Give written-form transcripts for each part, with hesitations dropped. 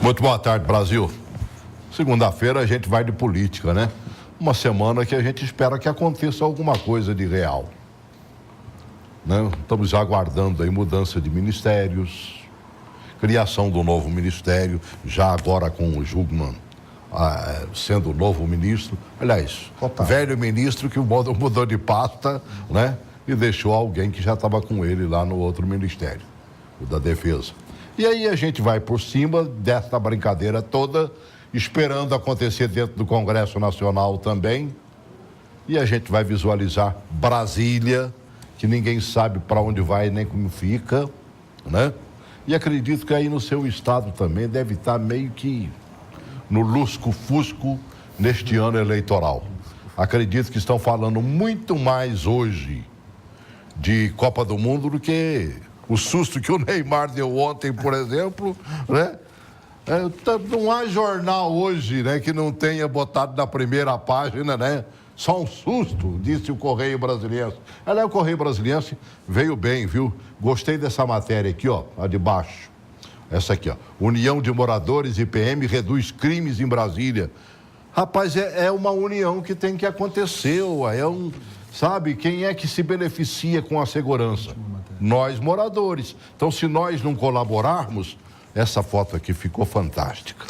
Muito boa tarde, Brasil. Segunda-feira a gente vai de política, né? Uma semana que a gente espera que aconteça alguma coisa de real. Né? Estamos já aguardando aí mudança de ministérios, criação do novo ministério, já agora com o Jungmann sendo o novo ministro. Aliás, velho ministro que mudou de pasta, né? E deixou alguém que já estava com ele lá no outro ministério, o da Defesa. E aí a gente vai por cima dessa brincadeira toda, esperando acontecer dentro do Congresso Nacional também. E a gente vai visualizar Brasília, que ninguém sabe para onde vai nem como fica, né? E acredito que aí no seu estado também deve estar meio que no lusco-fusco neste ano eleitoral. Acredito que estão falando muito mais hoje de Copa do Mundo do que o susto que o Neymar deu ontem, por exemplo, né? Não há jornal hoje, né, que não tenha botado na primeira página, né? Só um susto, disse o Correio Brasiliense. Aliás, o Correio Brasiliense veio bem, viu? Gostei dessa matéria aqui, ó, a de baixo. Essa aqui, ó. União de Moradores e PM reduz crimes em Brasília. Rapaz, é uma união que tem que acontecer, ué. Sabe, quem é que se beneficia com a segurança? Nós, moradores. Então, se nós não colaborarmos, essa foto aqui ficou fantástica,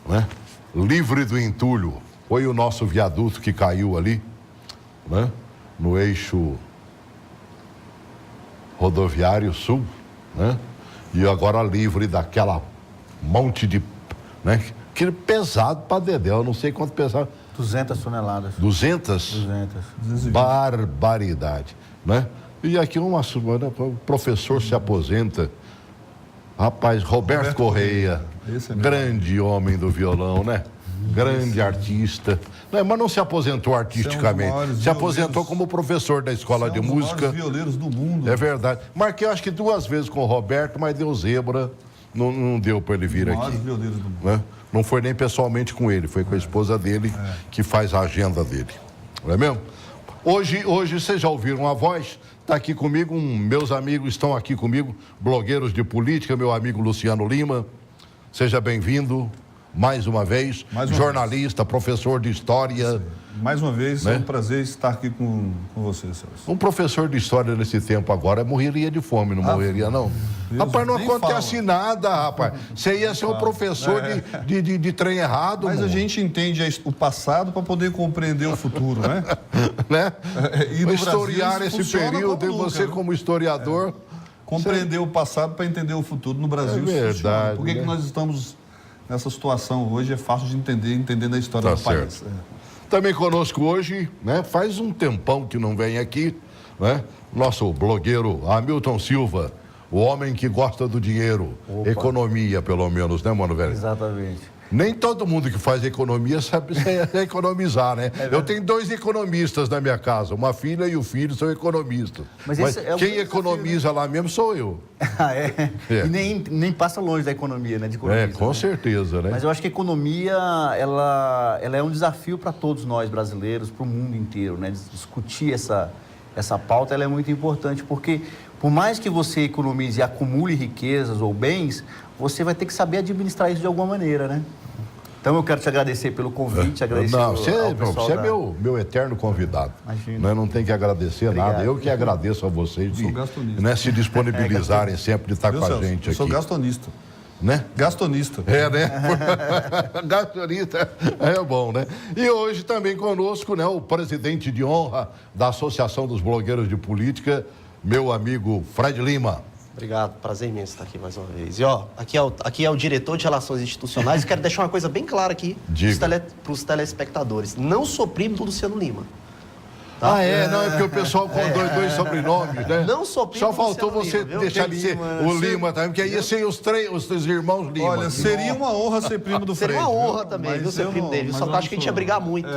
né? Livre do entulho. Foi o nosso viaduto que caiu ali, né? No eixo rodoviário sul, né? E agora livre daquela monte de, né? Que pesado para dedéu, eu não sei quanto pesado. 200 toneladas. 200? 200. Barbaridade, né? E aqui o professor se aposenta. Rapaz, Roberto Correia, grande homem do violão, né? Grande artista. Mas não se aposentou artisticamente. Se aposentou como professor da escola de música. Um dos maiores violeiros do mundo. É verdade. Marquei acho que 2 vezes com o Roberto, mas deu zebra. Não deu para ele vir aqui. Maiores violeiros do mundo. Né? Não foi nem pessoalmente com ele, foi com a esposa dele que faz a agenda dele. Não é mesmo? Hoje vocês já ouviram a voz? Está aqui comigo, meus amigos estão aqui comigo, blogueiros de política, meu amigo Luciano Lima. Seja bem-vindo mais uma vez, jornalista, professor de história. Mais uma vez, né? É um prazer estar aqui com você, Celso. Um professor de história nesse tempo agora morreria de fome, não morreria, não? Deus, rapaz, não acontece nada, rapaz. Você ia ser um professor de trem errado, mas a gente entende o passado para poder compreender o futuro, né? Né? E no historiar Brasil, esse período, e você como historiador... Compreender o passado para entender o futuro no Brasil. É verdade. Por que nós estamos nessa situação hoje? É fácil de entendendo a história do país. Também conosco hoje, né? Faz um tempão que não vem aqui, né? Nosso blogueiro Hamilton Silva, o homem que gosta do dinheiro, economia pelo menos, né, mano velho? Exatamente. Nem todo mundo que faz economia sabe economizar, né? Eu tenho 2 economistas na minha casa, uma filha e o filho são economistas. Mas quem economiza lá mesmo sou eu. E nem passa longe da economia, né? De economia, com certeza, né? Mas eu acho que a economia, ela é um desafio para todos nós brasileiros, para o mundo inteiro, né? Discutir essa pauta, ela é muito importante, porque por mais que você economize e acumule riquezas ou bens, você vai ter que saber administrar isso de alguma maneira, né? Então eu quero te agradecer pelo convite, agradecer você é meu eterno convidado. Imagina. Não tem que agradecer nada. Eu que agradeço a vocês de se disponibilizarem sempre de estar com a gente aqui. Eu sou gastonista. Né? Gastonista. Né? Gastonista é bom, né? E hoje também conosco, né, o presidente de honra da Associação dos Blogueiros de Política, meu amigo Fred Lima. Obrigado, prazer imenso estar aqui mais uma vez. E aqui é o diretor de Relações Institucionais e quero deixar uma coisa bem clara aqui para os telespectadores. Não sou primo do Luciano Lima. Tá? Não, é porque o pessoal com dois sobrenomes, né? Não sou primo. Só faltou você deixar de ser o Lima também, porque aí ia ser os irmãos Lima. Olha, seria uma honra ser primo do Fred. Seria uma honra também, viu, ser primo dele. Só que acho que a gente ia brigar muito.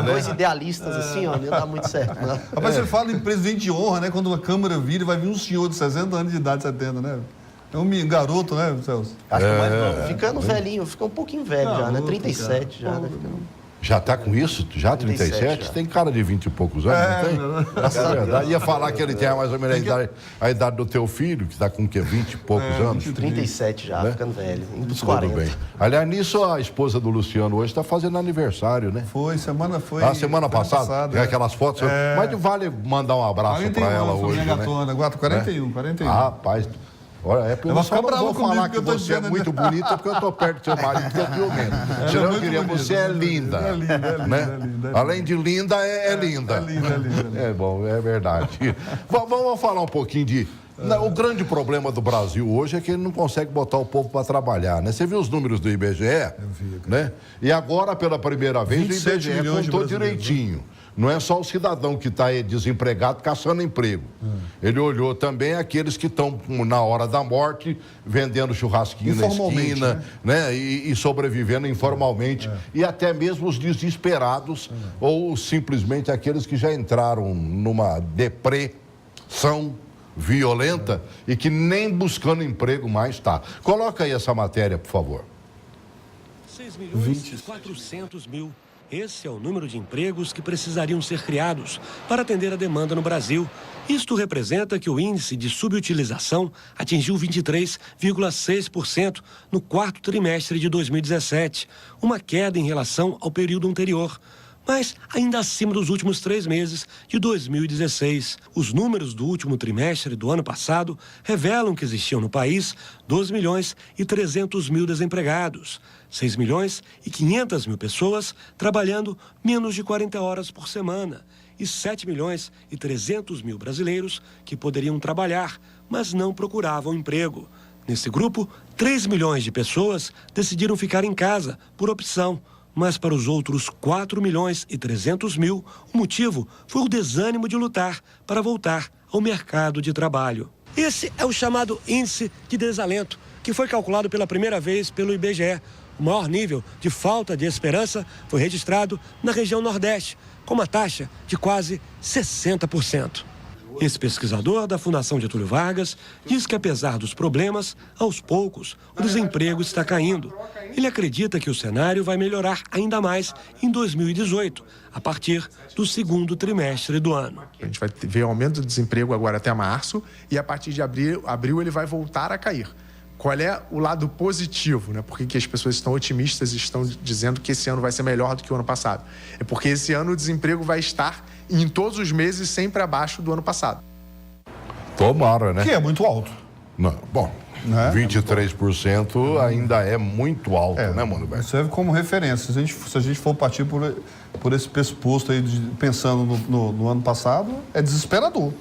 Dois idealistas assim, ó, não ia dar muito certo. Né? Rapaz, você fala em presidente de honra, né? Quando a Câmara vira, vai vir um senhor de 60 anos de idade, 70, né? É um garoto, né, Celso? Acho que mais novo. Ficando velhinho, fica um pouquinho velho já, né? 37 já, né? Já está com isso? Já 37? já. Tem cara de 20 e poucos anos, não tem? É verdade. Ia falar que ele tem mais ou menos a idade do teu filho, que está com o quê? 20 e poucos anos? 37 já, Né? ficando velho. Indo pros Tudo 40. bem. Aliás, nisso a esposa do Luciano hoje está fazendo aniversário, né? Semana Semana passada, tem aquelas fotos. Mas vale mandar um abraço para ela hoje, minha né? gatona, 41. Rapaz, olha, eu vai só ficar não brava vou comigo falar que que eu tô você é dizendo, muito bonita porque eu tô perto do seu marido, que é ciumento. Senão eu muito diria, bonita. você é linda. É linda, né? é linda. Além de linda, é linda. É linda. É bom, é verdade. Vamos falar um pouquinho de... O grande problema do Brasil hoje é que ele não consegue botar o povo para trabalhar, né? Você viu os números do IBGE? Eu vi, né? E agora, pela primeira vez, o 27 IBGE milhões de contou brasileiros, direitinho. Não é só o cidadão que está desempregado caçando emprego. Ele olhou também aqueles que estão na hora da morte vendendo churrasquinho na esquina, né? E sobrevivendo informalmente. E até mesmo os desesperados ou simplesmente aqueles que já entraram numa depressão violenta e que nem buscando emprego mais está. Coloca aí essa matéria, por favor. 6.400.000. Esse é o número de empregos que precisariam ser criados para atender a demanda no Brasil. Isto representa que o índice de subutilização atingiu 23,6% no quarto trimestre de 2017, uma queda em relação ao período anterior, mas ainda acima dos últimos 3 meses de 2016. Os números do último trimestre do ano passado revelam que existiam no país 2.300.000 desempregados, 6.500.000 pessoas trabalhando menos de 40 horas por semana e 7.300.000 brasileiros que poderiam trabalhar, mas não procuravam emprego. Nesse grupo, 3 milhões de pessoas decidiram ficar em casa por opção. Mas para os outros 4.300.000, o motivo foi o desânimo de lutar para voltar ao mercado de trabalho. Esse é o chamado índice de desalento, que foi calculado pela primeira vez pelo IBGE. O maior nível de falta de esperança foi registrado na região Nordeste, com uma taxa de quase 60%. Esse pesquisador da Fundação Getúlio Vargas diz que, apesar dos problemas, aos poucos, o desemprego está caindo. Ele acredita que o cenário vai melhorar ainda mais em 2018, a partir do segundo trimestre do ano. A gente vai ver um aumento do desemprego agora até março e, a partir de abril ele vai voltar a cair. Qual é o lado positivo, né? Por que as pessoas estão otimistas e estão dizendo que esse ano vai ser melhor do que o ano passado? É porque esse ano o desemprego vai estar em todos os meses sempre abaixo do ano passado. Tomara, né? Que é muito alto. Não, bom, 23% ainda é muito alto, né, mano? Serve como referência. Se a gente for partir por esse pressuposto aí, pensando no ano passado, é desesperador.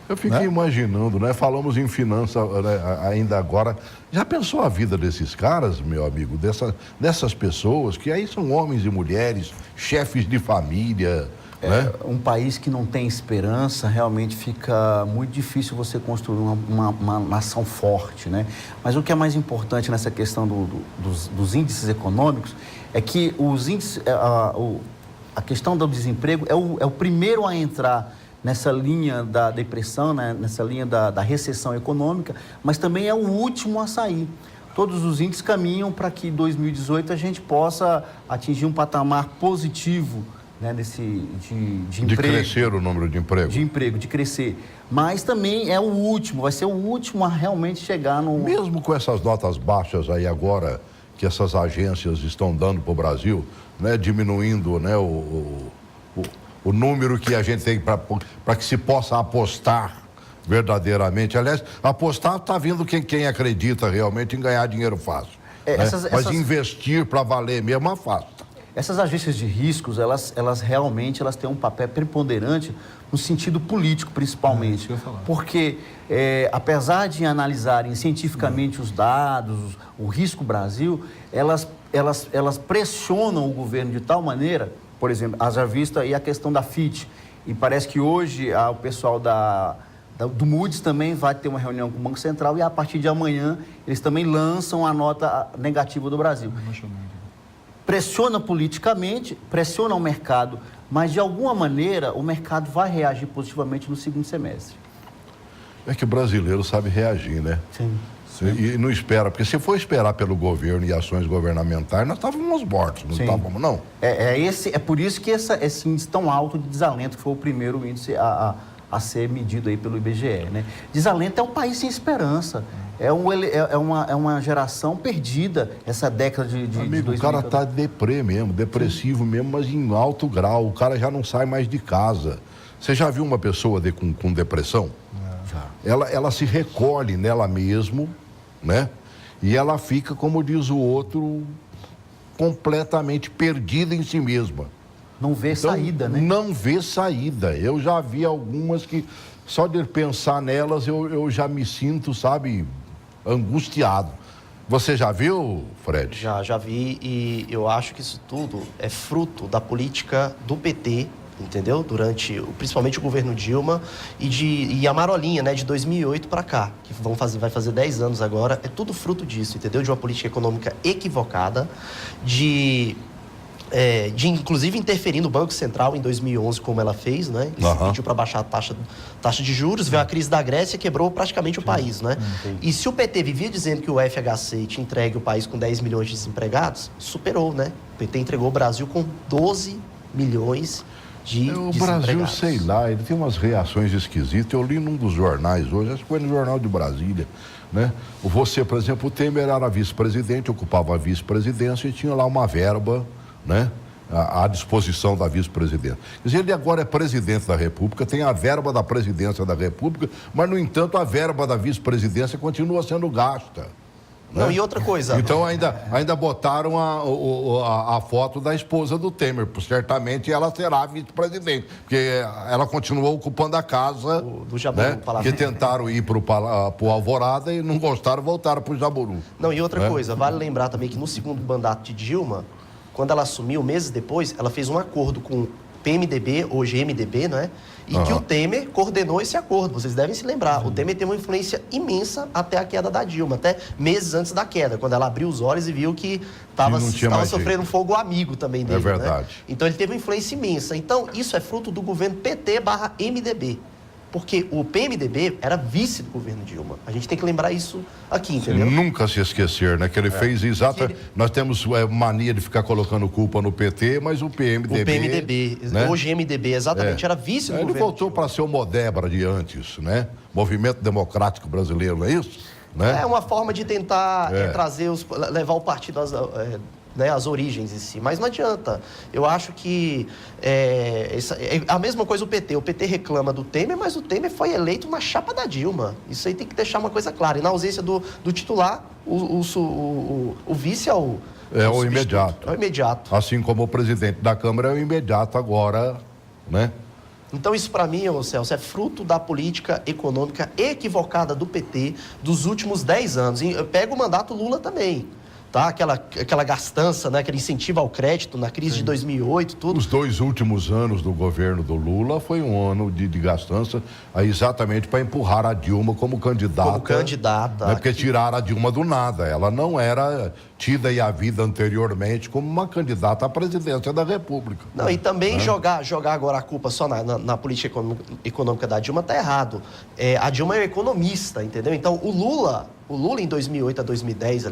Eu fiquei imaginando, né? Falamos em finanças ainda agora. Já pensou a vida desses caras, meu amigo? Dessas pessoas que aí são homens e mulheres, chefes de família, né? Um país que não tem esperança, realmente fica muito difícil você construir uma nação forte, né? Mas o que é mais importante nessa questão dos índices econômicos é que os índices, a questão do desemprego é o primeiro a entrar nessa linha da depressão, né? Nessa linha da recessão econômica, mas também é o último a sair. Todos os índices caminham para que em 2018 a gente possa atingir um patamar positivo, né, de emprego. De crescer o número de emprego. De emprego, de crescer. Mas também é o último, vai ser o último a realmente chegar no... Mesmo com essas notas baixas aí agora, que essas agências estão dando para o Brasil, né, diminuindo, né, o número que a gente tem para que se possa apostar verdadeiramente. Aliás, apostar está vindo quem acredita realmente em ganhar dinheiro fácil. Né? Mas investir para valer mesmo é fácil. Essas agências de riscos, elas realmente têm um papel preponderante no sentido político, principalmente. Porque, apesar de analisarem cientificamente os dados, o risco Brasil, elas pressionam o governo de tal maneira, por exemplo, haja vista aí a questão da FIT. E parece que hoje o pessoal do Moody's também vai ter uma reunião com o Banco Central e a partir de amanhã eles também lançam a nota negativa do Brasil. Pressiona politicamente, pressiona o mercado, mas de alguma maneira o mercado vai reagir positivamente no segundo semestre. É que o brasileiro sabe reagir, né? Sim. E não espera, porque se for esperar pelo governo e ações governamentais, nós estávamos mortos, não Sim. estávamos, não. É por isso que esse índice tão alto de desalento, que foi o primeiro índice a ser medido aí pelo IBGE, né? Desalento é um país sem esperança. É uma geração perdida, essa década de Amigo, 2000. o cara tá deprê mesmo, depressivo mesmo, mas em alto grau. O cara já não sai mais de casa. Você já viu uma pessoa com depressão? Já. Ela se recolhe nela mesmo, né? E ela fica, como diz o outro, completamente perdida em si mesma. Não vê Então, saída, né? Não vê saída. Eu já vi algumas que, só de pensar nelas, eu já me sinto, sabe, angustiado. Você já viu, Fred? Já vi, e eu acho que isso tudo é fruto da política do PT, entendeu? Durante, principalmente o governo Dilma e a Marolinha, né, de 2008 para cá, que vai fazer 10 anos agora. É tudo fruto disso, entendeu? De uma política econômica equivocada, de inclusive interferir no Banco Central em 2011, como ela fez, né? E pediu para baixar a taxa de juros, veio a crise da Grécia e quebrou praticamente o país, né? E se o PT vivia dizendo que o FHC te entregue o país com 10 milhões de desempregados, superou, né? O PT entregou o Brasil com 12 milhões de O desempregados. Brasil, sei lá, ele tem umas reações esquisitas. Eu li num dos jornais hoje, acho que foi no Jornal de Brasília, né? Você, por exemplo, o Temer era vice-presidente, ocupava a vice-presidência e tinha lá uma verba, né, à disposição da vice-presidência. Quer dizer, ele agora é presidente da República, tem a verba da presidência da República, mas, no entanto, a verba da vice-presidência continua sendo gasta. Né? Não, e outra coisa... Então, ainda botaram a foto da esposa do Temer, certamente ela será vice-presidente, porque ela continuou ocupando a casa do Jaburu, né? Palácio. Que tentaram ir para o Alvorada e não gostaram, voltaram para o Jaburu. Não, e outra né? coisa, vale lembrar também que no segundo mandato de Dilma, quando ela assumiu, meses depois, ela fez um acordo com o PMDB, hoje MDB, né? E que o Temer coordenou esse acordo, vocês devem se lembrar. O Temer teve uma influência imensa até a queda da Dilma, até meses antes da queda, quando ela abriu os olhos e viu que estava sofrendo fogo amigo também dele. É verdade. Né? Então ele teve uma influência imensa. Então isso é fruto do governo PT/MDB. Porque o PMDB era vice do governo Dilma. A gente tem que lembrar isso aqui, entendeu? Nunca se esquecer, né? Que ele fez exatamente... Nós temos mania de ficar colocando culpa no PT, mas o PMDB... O PMDB, né? Hoje MDB, exatamente, era vice do Ele governo voltou Dilma. para ser o Modebra de antes, né? Movimento Democrático Brasileiro, não é isso? Né? É uma forma de tentar levar o partido às origens em si, mas não adianta. Eu acho que é a mesma coisa o PT. O PT reclama do Temer, mas o Temer foi eleito na chapa da Dilma. Isso aí tem que deixar uma coisa clara. E na ausência do titular, o vice é o imediato. É o imediato. Assim como o presidente da Câmara é o imediato agora, né? Então isso para mim, Celso, é fruto da política econômica equivocada do PT dos últimos 10 anos. E pega o mandato Lula também. Tá? Aquela gastança, né? Aquele incentivo ao crédito na crise de 2008, tudo. Os 2 últimos anos do governo do Lula foi um ano de gastança exatamente para empurrar a Dilma como candidata. Como candidata. Né? Porque tiraram a Dilma do nada. Ela não era tida e havida anteriormente como uma candidata à presidência da República. Não, e também jogar agora a culpa só na política econômica da Dilma tá errado. A Dilma é economista, entendeu? Então o Lula em 2008 a 2010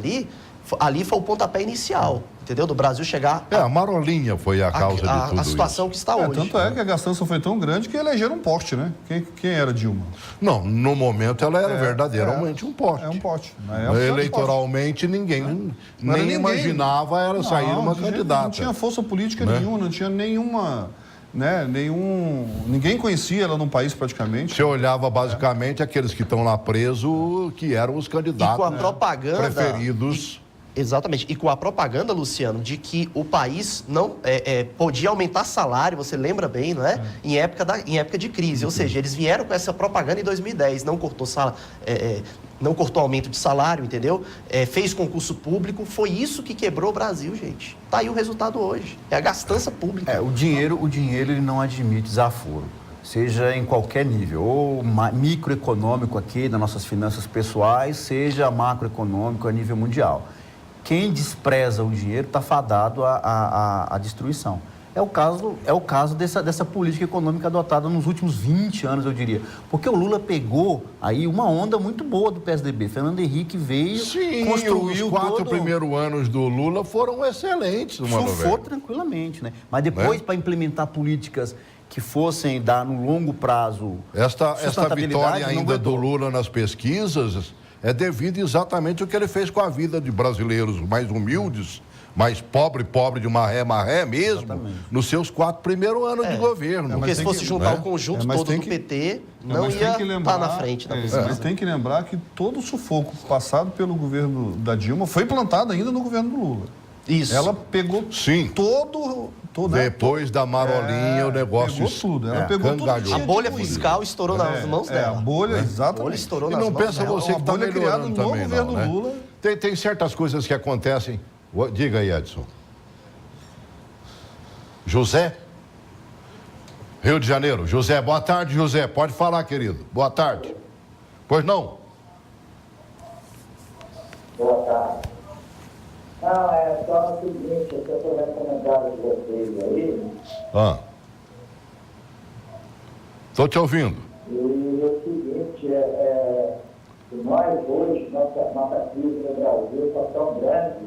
ali foi o pontapé inicial, entendeu? Do Brasil chegar... A Marolinha foi a causa de tudo a situação isso. que está hoje. Tanto é que a gastança foi tão grande que elegeram um poste, né? Quem era Dilma? Não, no momento ela era verdadeiramente um poste. É um poste. Na época, eleitoralmente, ninguém nem imaginava ela sair uma candidata. Não tinha força política nenhuma, não tinha nenhuma... Né, ninguém conhecia ela no país praticamente. Você olhava basicamente aqueles que estão lá presos, que eram os candidatos e com a propaganda, preferidos. Exatamente. E com a propaganda, Luciano, de que o país não podia aumentar salário, você lembra bem, não é? Em época de crise. Ou seja, eles vieram com essa propaganda em 2010, não cortou aumento de salário, entendeu? Fez concurso público, foi isso que quebrou o Brasil, gente. Tá aí o resultado hoje. É a gastança pública. O dinheiro ele não admite desaforo, seja em qualquer nível, ou microeconômico aqui, das nossas finanças pessoais, seja macroeconômico a nível mundial. Quem despreza o dinheiro está fadado à destruição. é o caso dessa política econômica adotada nos últimos 20 anos, eu diria. Porque o Lula pegou aí uma onda muito boa do PSDB. Fernando Henrique veio, construiu os 4 todo... primeiros anos do Lula foram excelentes, mano, surfou velho. tranquilamente, né? Mas depois, para implementar políticas que fossem dar no longo prazo Esta sustentabilidade, vitória não ainda do aguentou. Lula nas pesquisas é devido exatamente ao que ele fez com a vida de brasileiros mais humildes, mais pobre de maré mesmo, Exatamente. nos seus 4 primeiros anos de governo. Porque se fosse juntar o conjunto mas todo tem do que- PT, Não, não mas ia tem que estar na frente da pesquisa. Mas tem que lembrar que todo o sufoco passado pelo governo da Dilma foi plantado ainda no governo do Lula. Isso. Ela pegou Sim. todo né? Depois da Marolinha, o negócio... Pegou tudo. Ela pegou tudo. cangalhou. A bolha fiscal estourou nas mãos A dela. bolha, A exatamente. bolha estourou E nas não mãos pensa dela. você que Uma está bolha criada melhorando no também, governo não, né? Lula. Tem certas coisas que acontecem... Diga aí, Edson. José? Rio de Janeiro. José, boa tarde, José. Pode falar, querido. Boa tarde. Pois não? Boa tarde. Não, é só o seguinte, eu estou fazendo comentário de vocês aí, Estou te ouvindo. e o seguinte, nós hoje, nossa crise no Brasil está tão grande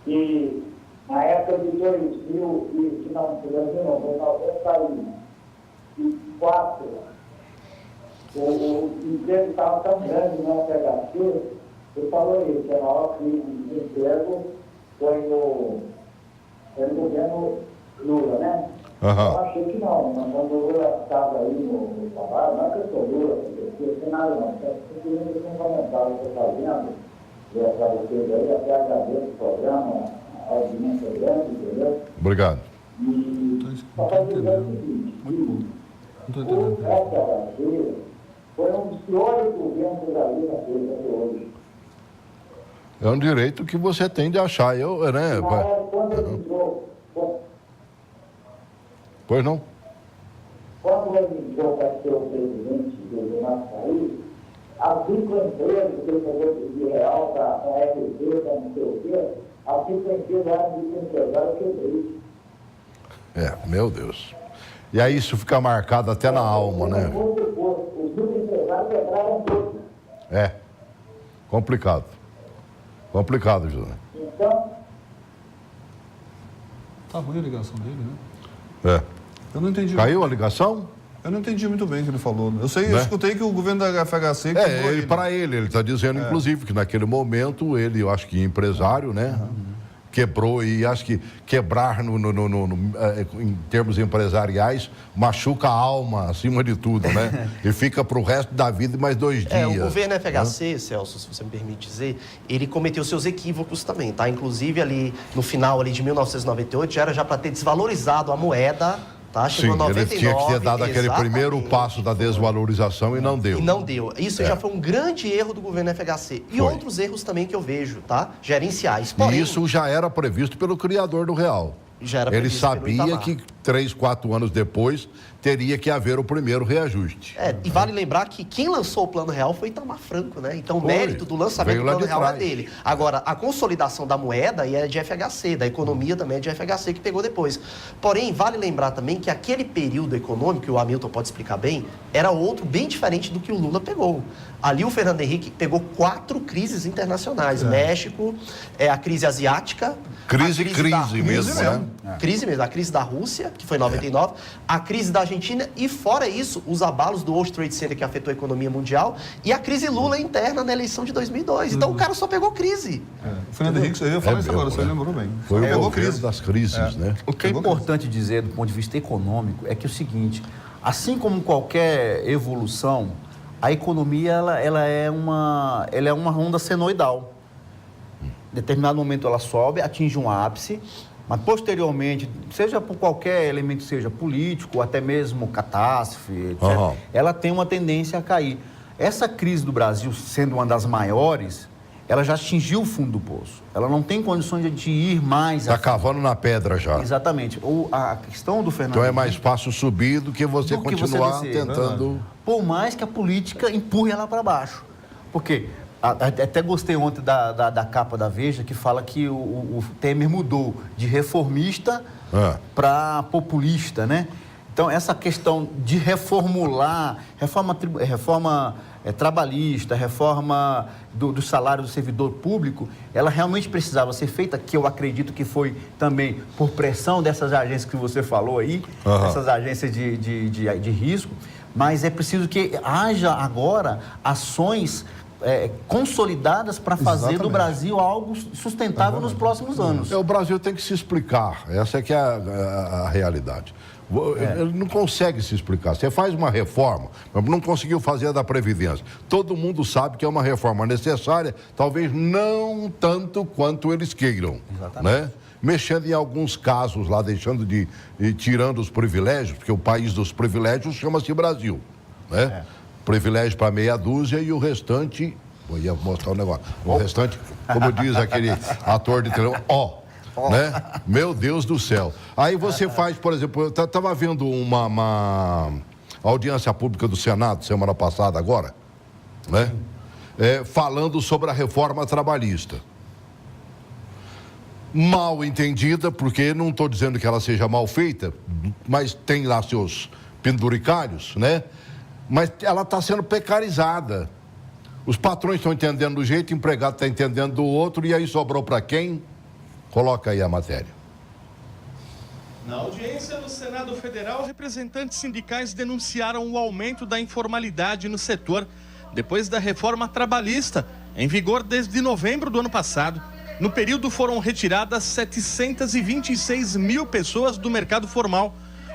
que na época de 2000, e não, foi em 94, o emprego estava tão grande no FHC, eu falou isso, que a maior crise de emprego foi no governo Lula, né? Aham. Eu achei que não, mas quando o Lula estava aí no trabalho, não é que eu sou Lula, não tem nada não, simplesmente um comentário que eu estou fazendo, para vocês aí, até agradeço o programa, a audiência grande, entendeu? Obrigado. E só para dizer o seguinte, o FHC foi um dos piores governos que o Brasil já fez até hoje. É um direito que você tem de achar. Né? Quando ele entrou, Pois não? quando ele entrou para ser o presidente do nosso país, as microempresas que ele pegou de real para a FB, para não sei o quê, as microempresas eram microempresários quebrei. Meu Deus. E aí isso fica marcado até na alma, né? Os microempresários quebraram tudo. É. Complicado. Complicado, José. Então, Tá ruim a ligação dele, né? Eu não entendi. Caiu a ligação? Eu não entendi muito bem o que ele falou. Eu Né? escutei que o governo da FHC quebrou ele. Para ele está dizendo, inclusive, que naquele momento ele, eu acho que empresário, né? Quebrou e acho que quebrar em termos empresariais machuca a alma, acima de tudo, né? E fica para o resto da vida mais 2 dias. O governo FHC, Celso, se você me permite dizer, ele cometeu seus equívocos também, tá? Inclusive ali no final ali de 1998 já era para ter desvalorizado a moeda, tá? Sim, Chegou a 99, ele tinha que ter dado aquele exatamente. primeiro passo da desvalorização e não deu. E não deu. Isso já foi um grande erro do governo FHC. E Foi. outros erros também que eu vejo, tá? Gerenciais. E Porém, isso já era previsto pelo criador do real. já era Ele previsto pelo sabia Itamar. que 3, 4 anos depois teria que haver o primeiro reajuste. E vale lembrar que quem lançou o Plano Real foi Itamar Franco, né? Então, o Foi. mérito do lançamento Veio do lá Plano de Real é trás. dele. Agora, a consolidação da moeda aí é de FHC, da economia também é de FHC, que pegou depois. Porém, vale lembrar também que aquele período econômico, que o Hamilton pode explicar bem, era outro bem diferente do que o Lula pegou. Ali o Fernando Henrique pegou 4 crises internacionais. México, a crise asiática... Crise da mesmo, Rússia, né? Crise mesmo, a crise da Rússia, que foi em 99, a crise da Argentina e, fora isso, os abalos do World Trade Center que afetou a economia mundial e a crise Lula interna na eleição de 2002. Então, o cara só pegou crise. O Fernando Henrique, eu ia falar isso mesmo, agora, você né? lembrou bem. Foi o Pegou governo crise. das crises, né? O que é importante dizer do ponto de vista econômico é que é o seguinte, assim como qualquer evolução, a economia ela é uma onda senoidal. Em determinado momento ela sobe, atinge um ápice, mas posteriormente, seja por qualquer elemento, seja político, ou até mesmo catástrofe, etc., ela tem uma tendência a cair. Essa crise do Brasil, sendo uma das maiores, ela já atingiu o fundo do poço. Ela não tem condições de ir mais... Está cavando na pedra já. Exatamente. A questão do Fernando... Então é mais fácil subir do que você do que continuar descer. tentando... Por mais que a política empurre ela para baixo. Porque Até gostei ontem da capa da Veja, que fala que o Temer mudou de reformista para populista, né? Então, essa questão de reformular, reforma trabalhista, reforma do salário do servidor público, ela realmente precisava ser feita, que eu acredito que foi também por pressão dessas agências que você falou aí, essas agências de risco, mas é preciso que haja agora ações consolidadas para fazer do Brasil algo sustentável nos próximos anos. O Brasil tem que se explicar, essa é que é a realidade. Ele não consegue se explicar. Você faz uma reforma, mas não conseguiu fazer a da Previdência. Todo mundo sabe que é uma reforma necessária, talvez não tanto quanto eles queiram. Exatamente. Né? Mexendo em alguns casos lá, tirando os privilégios, porque o país dos privilégios chama-se Brasil. Né? Privilégio para meia dúzia e o restante... Eu ia mostrar um negócio. O restante, como diz aquele ator de televisão, né? Meu Deus do céu. Aí você faz, por exemplo, eu estava vendo uma audiência pública do Senado semana passada agora, né? Falando sobre a reforma trabalhista. Mal entendida, porque não estou dizendo que ela seja mal feita, mas tem lá seus penduricalhos, né? Mas ela está sendo precarizada. Os patrões estão entendendo do jeito, o empregado está entendendo do outro, e aí sobrou para quem? Coloca aí a matéria. Na audiência no Senado Federal, representantes sindicais denunciaram o aumento da informalidade no setor depois da reforma trabalhista, em vigor desde novembro do ano passado. No período foram retiradas 726 mil pessoas do mercado formal.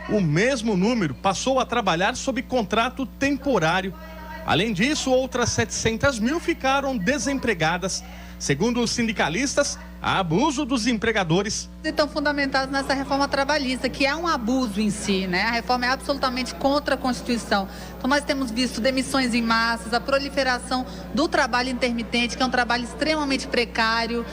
O mesmo número passou a trabalhar sob contrato temporário. Além disso, outras 700 mil ficaram desempregadas. Segundo os sindicalistas, há abuso dos empregadores. Estão fundamentados nessa reforma trabalhista, que é um abuso em si, né? A reforma é absolutamente contra a Constituição. Então, nós temos visto demissões em massas, a proliferação do trabalho intermitente, que é um trabalho extremamente precário,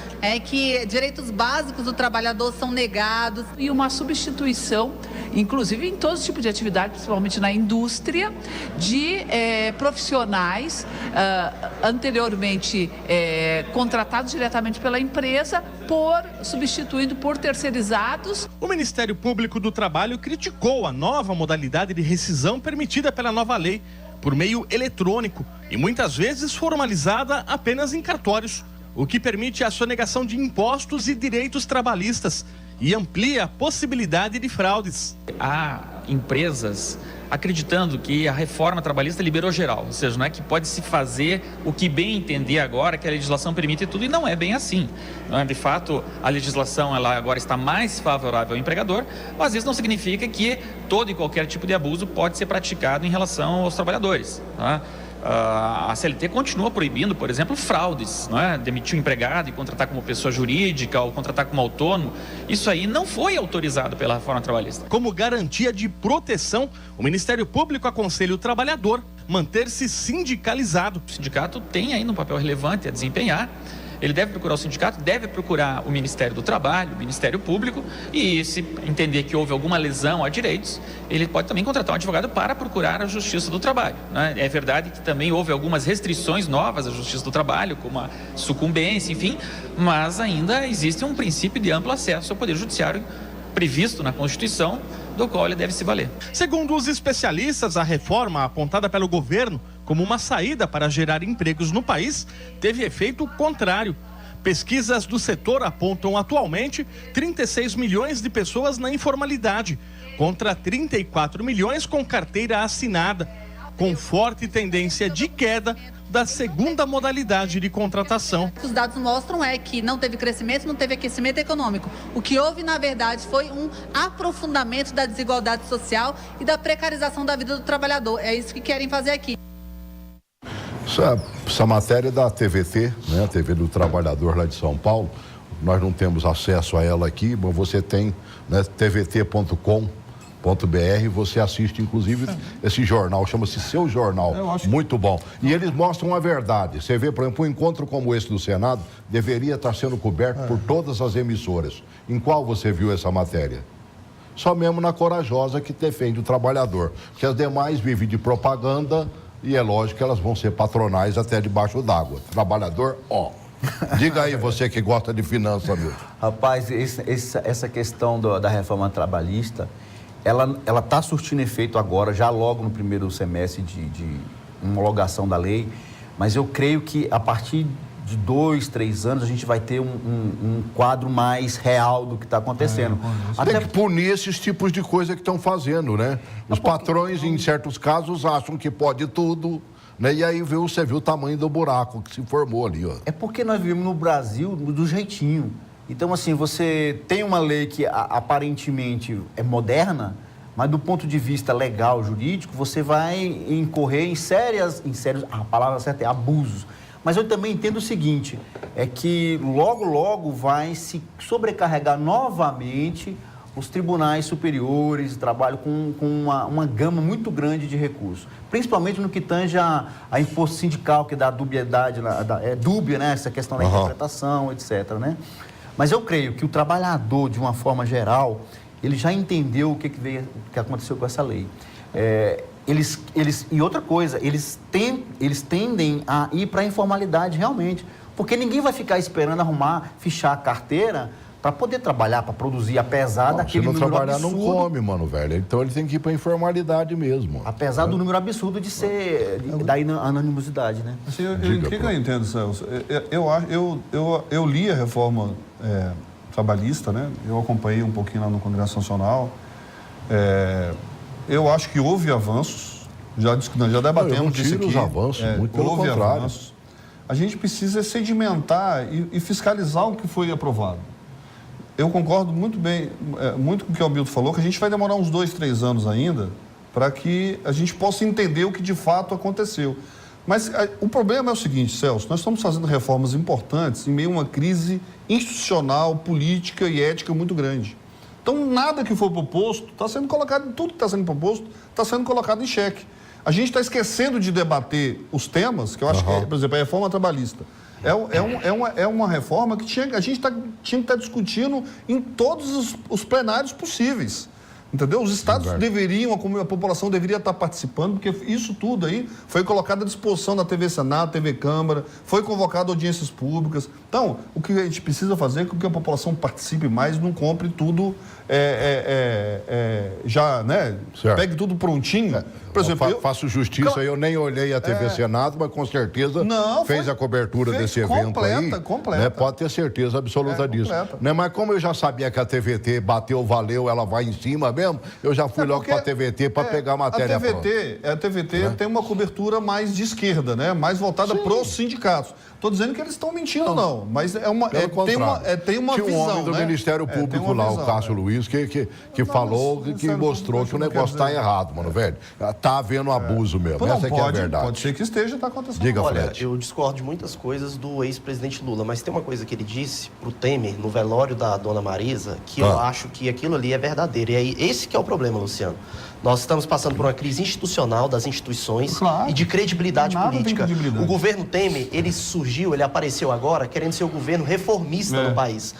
que direitos básicos do trabalhador são negados. E uma substituição, inclusive em todo tipo de atividade, principalmente na indústria, de profissionais anteriormente contratados diretamente pela empresa, substituindo por terceirizados. O Ministério Público do Trabalho criticou a nova modalidade de rescisão permitida pela nova lei, por meio eletrônico e muitas vezes formalizada apenas em cartórios, o que permite a sonegação de impostos e direitos trabalhistas e amplia a possibilidade de fraudes. Há empresas acreditando que a reforma trabalhista liberou geral, ou seja, não é que pode se fazer o que bem entender agora, que a legislação permite tudo, e não é bem assim. Não é? De fato, a legislação ela agora está mais favorável ao empregador, mas isso não significa que todo e qualquer tipo de abuso pode ser praticado em relação aos trabalhadores. Não é? A CLT continua proibindo, por exemplo, fraudes, não é? Demitir um empregado e contratar como pessoa jurídica ou contratar como autônomo. Isso aí não foi autorizado pela reforma trabalhista. Como garantia de proteção, o Ministério Público aconselha o trabalhador manter-se sindicalizado. O sindicato tem ainda um papel relevante a desempenhar. Ele deve procurar o sindicato, deve procurar o Ministério do Trabalho, o Ministério Público, e se entender que houve alguma lesão a direitos, ele pode também contratar um advogado para procurar a Justiça do Trabalho. Né? É verdade que também houve algumas restrições novas à Justiça do Trabalho, como a sucumbência, enfim, mas ainda existe um princípio de amplo acesso ao Poder Judiciário previsto na Constituição, do qual ele deve se valer. Segundo os especialistas, a reforma apontada pelo governo como uma saída para gerar empregos no país teve efeito contrário. Pesquisas do setor apontam atualmente 36 milhões de pessoas na informalidade, contra 34 milhões com carteira assinada, com forte tendência de queda da segunda modalidade de contratação. Os dados mostram que não teve crescimento, não teve aquecimento econômico. O que houve, na verdade, foi um aprofundamento da desigualdade social e da precarização da vida do trabalhador. É isso que querem fazer aqui. Essa matéria é da TVT, né? A TV do Trabalhador lá de São Paulo. Nós não temos acesso a ela aqui, mas você tem, né, tvt.com.br, você assiste inclusive esse jornal, chama-se Seu Jornal, muito bom. E eles mostram a verdade. Você vê, por exemplo, um encontro como esse do Senado deveria estar sendo coberto por todas as emissoras. Em qual você viu essa matéria? Só mesmo na Corajosa, que defende o trabalhador, porque as demais vivem de propaganda, E é lógico que elas vão ser patronais até debaixo d'água. Trabalhador, ó. Diga aí, você que gosta de finanças, meu. Rapaz, essa questão da reforma trabalhista, ela está surtindo efeito agora, já logo no primeiro semestre de homologação da lei, mas eu creio que a partir de 2, 3 anos a gente vai ter um quadro mais real do que está acontecendo. Tem que punir esses tipos de coisa que estão fazendo, né? Os patrões, em certos casos, acham que pode tudo, né? E aí você viu o tamanho do buraco que se formou ali, ó. É porque nós vivemos no Brasil do jeitinho. Então, assim, você tem uma lei que aparentemente é moderna, mas do ponto de vista legal, jurídico, você vai incorrer em sérios, a palavra certa é abusos. Mas eu também entendo o seguinte, é que logo vai se sobrecarregar novamente os tribunais superiores, trabalho com uma gama muito grande de recursos, principalmente no que tange a imposto sindical, que dá dubiedade, é dúbia, né, essa questão da interpretação, etc., né? Mas eu creio que o trabalhador, de uma forma geral, ele já entendeu o que aconteceu com essa lei. E outra coisa, eles tendem a ir para a informalidade realmente, porque ninguém vai ficar esperando fichar a carteira para poder trabalhar, para produzir, apesar daquele número absurdo. Se não trabalhar, não come, mano, velho. Então ele tem que ir para a informalidade mesmo. Apesar do número absurdo de ser, da anonimosidade, né? Assim, o que eu entendo, Celso? Eu li a reforma trabalhista, né? Eu acompanhei um pouquinho lá no Congresso Nacional. Eu acho que houve avanços, já debatemos disso aqui. Os avanços, muito pelo contrário. Avanços. A gente precisa sedimentar e fiscalizar o que foi aprovado. Eu concordo muito com o que o Hamilton falou, que a gente vai demorar uns 2, 3 anos ainda para que a gente possa entender o que de fato aconteceu. Mas o problema é o seguinte, Celso, nós estamos fazendo reformas importantes em meio a uma crise institucional, política e ética muito grande. Então, nada que for proposto está sendo colocado, tudo que está sendo proposto está sendo colocado em xeque. A gente está esquecendo de debater os temas, que eu acho que, por exemplo, a reforma trabalhista. É uma reforma que a gente tinha que estar discutindo em todos os plenários possíveis. Entendeu? Os estados deveriam, a população deveria estar participando, porque isso tudo aí foi colocado à disposição da TV Senado, TV Câmara, foi convocado audiências públicas. Então, o que a gente precisa fazer é que a população participe mais, não compre tudo já, né? Certo. Pegue tudo prontinho. Por exemplo, faço justiça, eu nem olhei a TV Senado, mas com certeza fez a cobertura desse evento aí. Completa. Né? Pode ter certeza absoluta disso. Né? Mas como eu já sabia que a TVT bateu, valeu, ela vai em cima mesmo, eu já fui logo para a TVT para pegar a matéria. A TVT tem uma cobertura mais de esquerda, né? Mais voltada para os sindicatos. Estou dizendo que eles estão mentindo, não. Mas tem uma Tinha visão, um homem do Ministério Público lá, o Cássio Luiz, que falou, que mostrou que o negócio está errado, mano, velho. Está havendo abuso mesmo. Essa que é a verdade. Pode ser que esteja acontecendo. Diga, Olha, Fred. eu discordo de muitas coisas do ex-presidente Lula, mas tem uma coisa que ele disse pro Temer, no velório da dona Marisa, que eu acho que aquilo ali é verdadeiro. E aí, esse que é o problema, Luciano. Nós estamos passando por uma crise institucional das instituições e de credibilidade política. O governo Temer, ele apareceu agora querendo ser o governo reformista no país.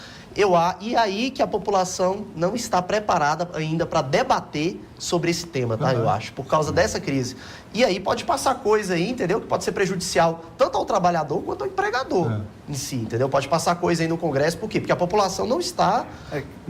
E aí que a população não está preparada ainda para debater sobre esse tema, tá? Eu acho, por causa dessa crise. E aí pode passar coisa aí, entendeu? Que pode ser prejudicial tanto ao trabalhador quanto ao empregador em si, entendeu? Pode passar coisa aí no Congresso, por quê? Porque a população não está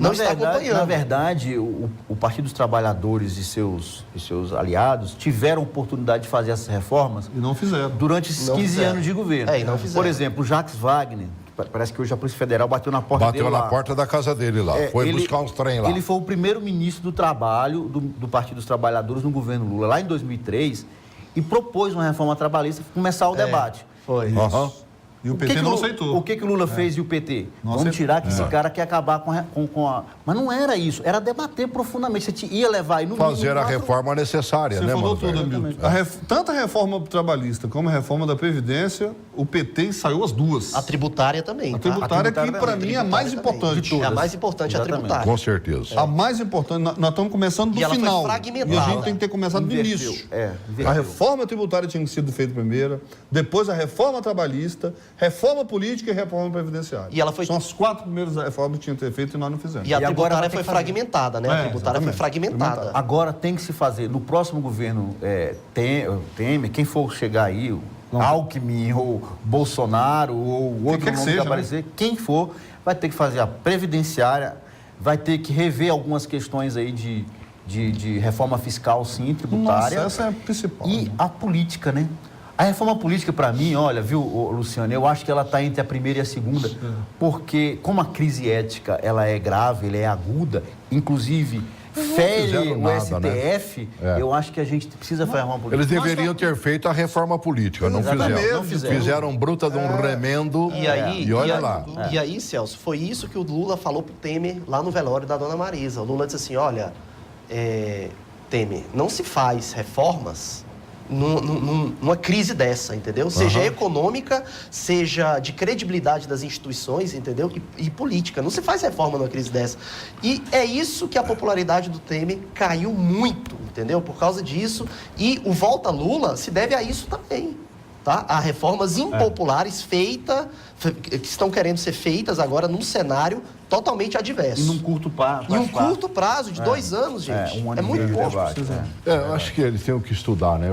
acompanhando. Na verdade, o Partido dos Trabalhadores e seus aliados tiveram oportunidade de fazer essas reformas e não fizeram. Durante esses 15 anos de governo. E não fizeram. Por exemplo, o Jacques Wagner, parece que hoje a Polícia Federal bateu na porta dele lá. Bateu na porta da casa dele lá. Foi buscar uns trem lá. Ele foi o primeiro ministro do Trabalho do Partido dos Trabalhadores no governo Lula, lá em 2003, e propôs uma reforma trabalhista para começar o debate. Foi. E o PT não aceitou. O que o Lula fez e o PT? Vamos tirar que esse cara quer acabar com a... Mas não era isso, era debater profundamente. Você ia levar... Fazer a reforma necessária, né, mano? Você falou tudo, Hamilton. Tanto a reforma trabalhista como a reforma da Previdência, o PT saiu as duas. A tributária também. A tributária que, para mim, é a mais importante de todas. É a mais importante, a tributária. Com certeza. A mais importante. Nós estamos começando do final. Foi fragmentada. E a gente tem que ter começado do início. A reforma tributária tinha sido feita primeiro, depois a reforma trabalhista, Reforma política e reforma previdenciária. E ela foi... São as 4 primeiras reformas que tinham que ter feito e nós não fizemos. E a agora tributária foi fragmentada, né? A tributária foi fragmentada. Agora tem que se fazer. No próximo governo Temer, quem for chegar aí, Alckmin ou Bolsonaro ou outro nome que aparecer, quem for, vai ter que fazer a previdenciária, vai ter que rever algumas questões aí de reforma fiscal, sim, tributária. Nossa, essa é a principal. E a política, né? A reforma política, para mim, olha, viu, Luciano, eu acho que ela está entre a primeira e a segunda, porque como a crise ética, ela é grave, ela é aguda, inclusive fere o STF, né? Eu acho que a gente precisa fazer uma política. Eles deveriam ter feito a reforma política, não fizeram. Fizeram bruta de um remendo e olha lá. E aí, Celso, foi isso que o Lula falou pro Temer lá no velório da dona Marisa. O Lula disse assim, olha, Temer, não se faz reformas numa crise dessa, entendeu? Seja econômica, seja de credibilidade das instituições, entendeu? E política. Não se faz reforma numa crise dessa. E é isso que a popularidade do Temer caiu muito, entendeu? Por causa disso. E o Volta Lula se deve a isso também, tá? A reformas impopulares que estão querendo ser feitas agora num cenário totalmente adverso. E num curto prazo. Em um curto prazo, de 2 anos, gente. Um ano é muito pouco. Eu acho que eles têm que estudar, né?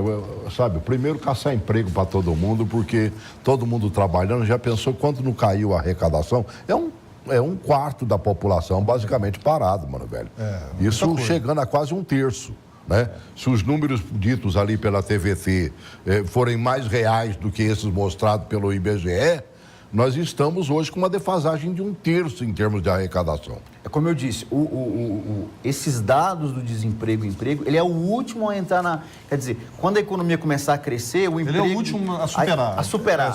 Sabe, primeiro caçar emprego para todo mundo, porque todo mundo trabalhando, já pensou quanto não caiu a arrecadação? É um quarto da população basicamente parado, mano, velho. Isso chegando a quase 1/3. Né? Se os números ditos ali pela TVT forem mais reais do que esses mostrados pelo IBGE, nós estamos hoje com uma defasagem de 1/3 em termos de arrecadação. É como eu disse, esses dados do desemprego e emprego, ele é o último a entrar na... Quer dizer, quando a economia começar a crescer, o emprego... Ele é o último a superar. A superar.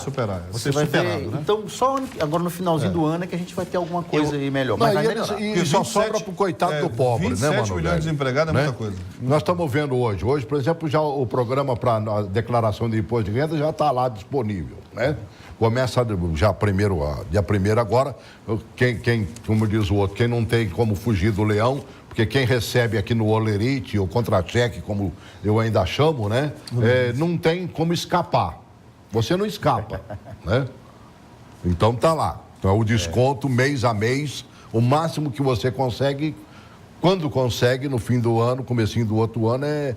Você vai superado, ver, né? Então, só agora no finalzinho do ano é que a gente vai ter alguma coisa aí melhor. Mas vai melhorar. E só sobra pro coitado do pobre, né, mano? 27 milhões de desempregados é muita coisa. Nós estamos vendo hoje. Hoje, por exemplo, já o programa para a declaração de imposto de renda já está lá disponível, né? Começa já dia primeiro agora, como diz o outro, quem não tem como fugir do leão, porque quem recebe aqui no olerite, ou contra-cheque, como eu ainda chamo, né? Não tem como escapar. Você não escapa, né? Então tá lá. Então, o desconto mês a mês, o máximo que você consegue, quando consegue, no fim do ano, comecinho do outro ano, é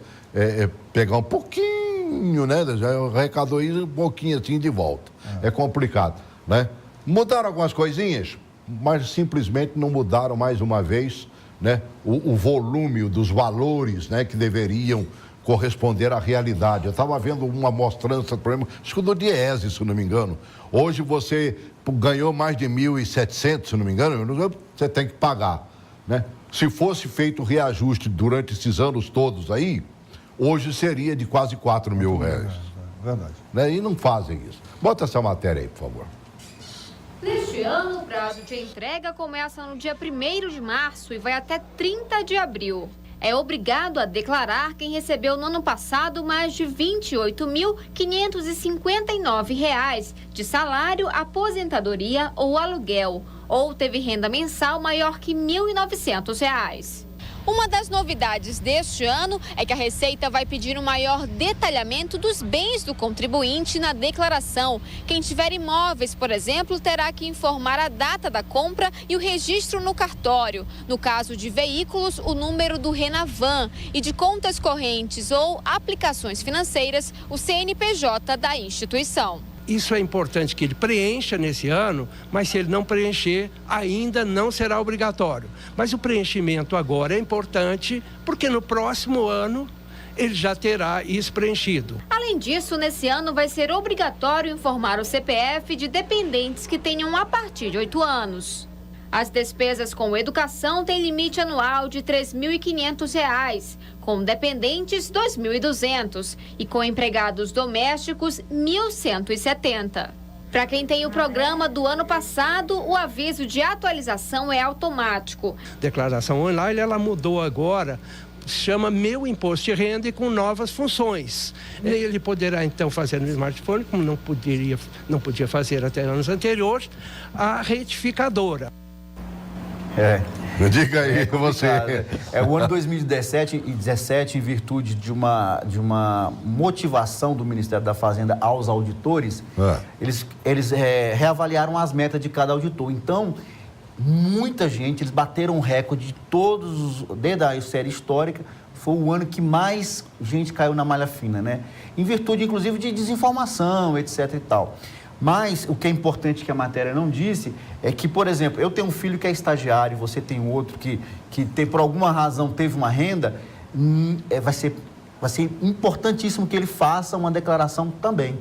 pegar um pouquinho, né? Já arrecadou aí um pouquinho assim de volta. É complicado, né? Mudaram algumas coisinhas, mas simplesmente não mudaram mais uma vez, né? O volume dos valores, né? Que deveriam corresponder à realidade. Eu estava vendo uma mostrança, por exemplo, acho que do Diese, se não me engano. Hoje você ganhou mais de 1.700, se não me engano, você tem que pagar, né? Se fosse feito o reajuste durante esses anos todos aí, hoje seria de quase 4 mil reais. Verdade. Né? E não fazem isso. Bota essa matéria aí, por favor. Neste ano, o prazo de entrega começa no dia 1º de março e vai até 30 de abril. É obrigado a declarar quem recebeu no ano passado mais de R$ 28.559 de salário, aposentadoria ou aluguel, ou teve renda mensal maior que R$ 1.900. Uma das novidades deste ano é que a Receita vai pedir um maior detalhamento dos bens do contribuinte na declaração. Quem tiver imóveis, por exemplo, terá que informar a data da compra e o registro no cartório. No caso de veículos, o número do Renavan e de contas correntes ou aplicações financeiras, o CNPJ da instituição. Isso é importante que ele preencha nesse ano, mas se ele não preencher, ainda não será obrigatório. Mas o preenchimento agora é importante, porque no próximo ano ele já terá isso preenchido. Além disso, nesse ano vai ser obrigatório informar o CPF de dependentes que tenham a partir de 8 anos. As despesas com educação têm limite anual de R$ 3.500, com dependentes R$ 2.200 e com empregados domésticos R$ 1.170. Para quem tem o programa do ano passado, o aviso de atualização é automático. Declaração online, ela mudou agora, chama Meu Imposto de Renda e com novas funções. Ele poderá então fazer no smartphone, como não podia fazer até anos anteriores, a retificadora. Diga aí, você. O ano 2017 e 2017, em virtude de uma motivação do Ministério da Fazenda aos auditores, eles reavaliaram as metas de cada auditor. Então, muita gente, eles bateram um recorde de todos, desde a série histórica, foi o ano que mais gente caiu na malha fina, né? Em virtude, inclusive, de desinformação, etc. e tal. Mas o que é importante que a matéria não disse é que, por exemplo, eu tenho um filho que é estagiário, você tem outro que por alguma razão teve uma renda, vai ser importantíssimo que ele faça uma declaração também,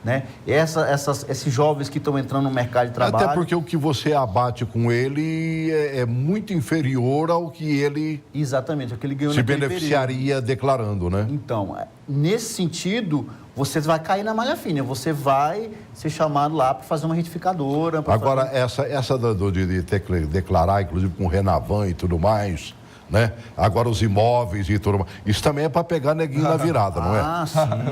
né? Esses jovens que estão entrando no mercado de trabalho... Até porque o que você abate com ele é muito inferior ao que ele... Exatamente, o que ele ganhou se beneficiaria declarando, né? Então, nesse sentido, você vai cair na malha fina, você vai ser chamado lá para fazer uma retificadora. Agora, essa de ter que declarar, inclusive com o Renavan e tudo mais, né? Agora os imóveis e tudo mais, isso também é para pegar neguinho na virada, não é? Ah, sim. É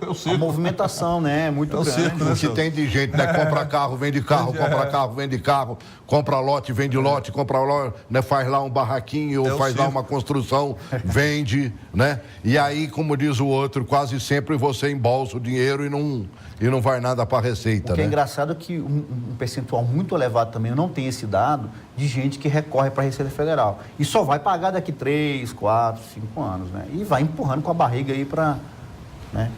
o circo. A movimentação, né? É muito grande. Circo, né, o que tem de gente, né? Compra carro, vende carro, compra carro, vende carro, compra lote, vende lote, compra lote, né? Faz lá um barraquinho ou faz lá uma construção, vende, né? E aí, como diz o outro, quase sempre você embolsa o dinheiro e não vai nada para a receita, O que né? é engraçado é que um percentual muito elevado também, eu não tenho esse dado, de gente que recorre para a Receita Federal. E só vai pagar daqui 3, 4, 5 anos, né? E vai empurrando com a barriga aí para... né?